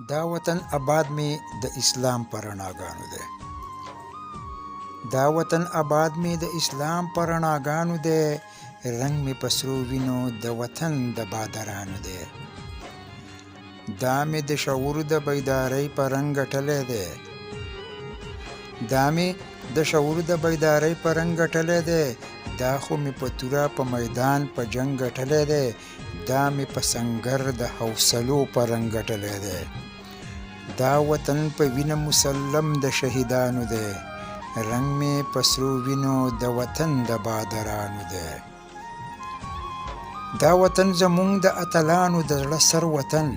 دا وطن آباد می د اسلام پر رڼاګانو دی. دا وطن آباد می د اسلام پر رڼاګانو دی. رنگ می پسرو وینو د وطن د بادرانو دی. دا می د شعور د بیداری پر رنگ ټلی دی. دا می د شعور د بیداری پر رنگ ټلی دی. دا خو می په توره په میدان په جنگ ټلی دی. دا می په سنگر د حوصلو پر رنگ ټلی دی. دا وطن په وینه مسلم د شهیدانو دی. رنگ می پسرو وینو د وطن د بادرانو دی. دا وطن زمونږ د اتلانو د زړه سر وطن.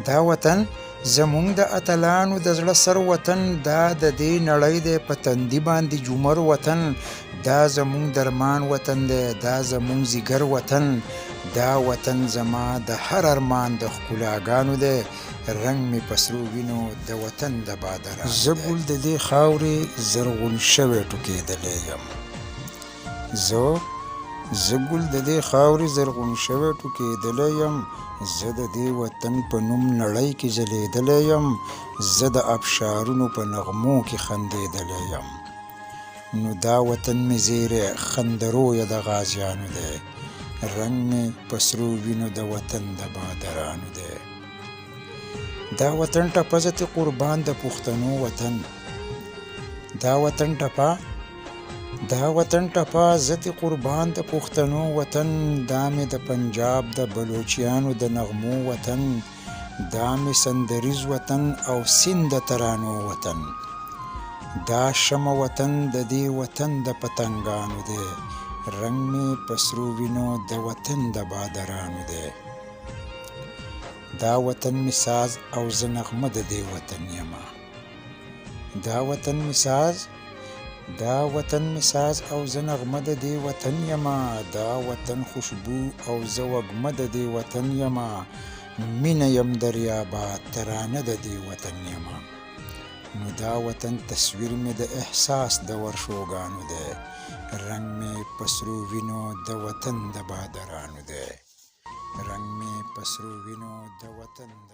دا وطن زمونږ د اتلانو د زړه سر وطن. دا د دې نړۍ دی په تندي باندې جومر وطن. دا زمونږ درمان وطن دی. دا زمونږ زیګر وطن. دا وطن زما د هر ارمان د ښکلاګانو دی. رنگ می پسرو وینو د وطن د بادرانو دی. زه ګل د دې خاورې زرغون شوی ټوکېدلی یم. زه ګل د دې خاورې زرغون شوی ټوکېدلی یم. زه د دې وطن په نوم نړۍ کې ځلیدلی یم. زه د ابشارونو په نغمو کې خندېدلی یم. نو دا وطن مې زیری خندرویه د غازیانو دی. رنگ مې پسرو وینو د وطن د بادرانو دی. دا وطن ټپه زه قربان د پښتنو وطن. دا وطن ټپه زه قربان د پښتنو وطن. دا مې د پنجاب د بلوچیانو د نغمو وطن. دا مې سندریز وطن او سیند د ترانو وطن. دا شمه وطن د دې وطن د پتنګانو دی. رنگ مې پسرو وینو د وطن د بادرانو دی. دا وطن می ساز او زه نغمه د دې وطن یمه. دا وطن می ساز او زه نغمه د دې وطن یمه. دا وطن خوشبو او زه وږمه د دې وطن یمه. مینه یم دریابه ترانه د دې وطن یمه. نو دا وطن تصویر می د احساس د ورشوګانو دی. رنگ می پسرو وینو د وطن د بادرانو دی. رنگ می پسرو وینو د وطن د